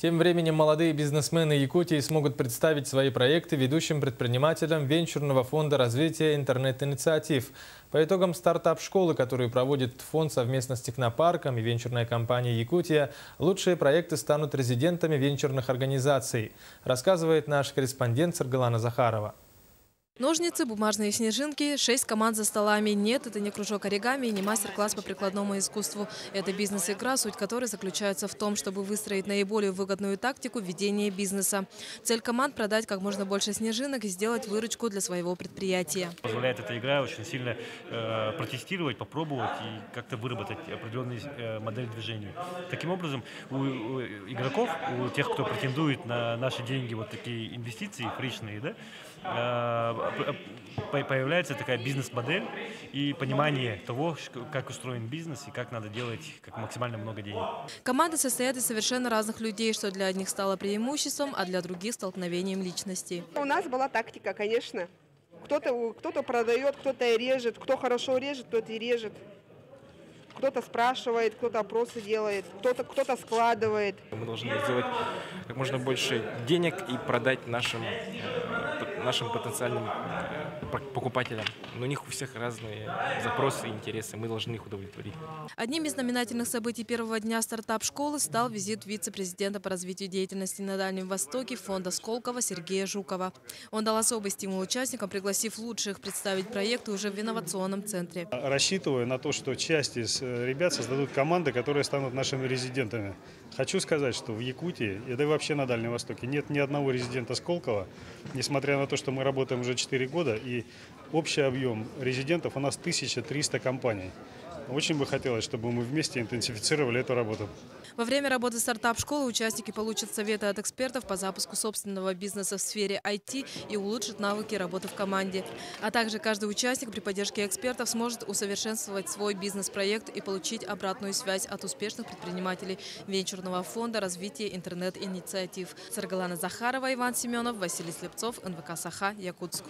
Тем временем молодые бизнесмены Якутии смогут представить свои проекты ведущим предпринимателям Венчурного фонда развития интернет-инициатив. По итогам стартап-школы, которую проводит фонд совместно с технопарком и венчурной компанией «Якутия», лучшие проекты станут резидентами венчурных организаций, рассказывает наш корреспондент Саргалана Захарова. Ножницы, бумажные снежинки, 6 команд за столами. Нет, это не кружок оригами и не мастер-класс по прикладному искусству. Это бизнес-игра, суть которой заключается в том, чтобы выстроить наиболее выгодную тактику ведения бизнеса. Цель команд – продать как можно больше снежинок и сделать выручку для своего предприятия. Позволяет эта игра очень сильно протестировать, попробовать и как-то выработать определенную модель движения. Таким образом, у игроков, у тех, кто претендует на наши деньги, вот такие инвестиции фришные, да, появляется такая бизнес-модель и понимание того, как устроен бизнес и как надо делать как максимально много денег. Команды состоят из совершенно разных людей, что для одних стало преимуществом, а для других – столкновением личностей. У нас была тактика, конечно. Кто-то продает, кто-то режет. Кто хорошо режет, тот и режет. Кто-то спрашивает, кто-то опросы делает, кто-то складывает. Мы должны сделать как можно больше денег и продать нашим потенциальным покупателям. Но у них у всех разные запросы и интересы. Мы должны их удовлетворить. Одним из знаменательных событий первого дня стартап-школы стал визит вице-президента по развитию деятельности на Дальнем Востоке фонда Сколково Сергея Жукова. Он дал особый стимул участникам, пригласив лучших представить проекты уже в инновационном центре. Рассчитываю на то, что часть из ребят создадут команды, которые станут нашими резидентами. Хочу сказать, что в Якутии, да и вообще на Дальнем Востоке, нет ни одного резидента Сколково, несмотря на то, что мы работаем уже 4 года, и общий объем резидентов у нас 1300 компаний. Очень бы хотелось, чтобы мы вместе интенсифицировали эту работу. Во время работы стартап-школы участники получат советы от экспертов по запуску собственного бизнеса в сфере IT и улучшат навыки работы в команде. А также каждый участник при поддержке экспертов сможет усовершенствовать свой бизнес-проект и получить обратную связь от успешных предпринимателей Венчурного фонда развития интернет-инициатив. Саргалана Захарова, Иван Семенов, Василий Слепцов, НВК «Саха», Якутск.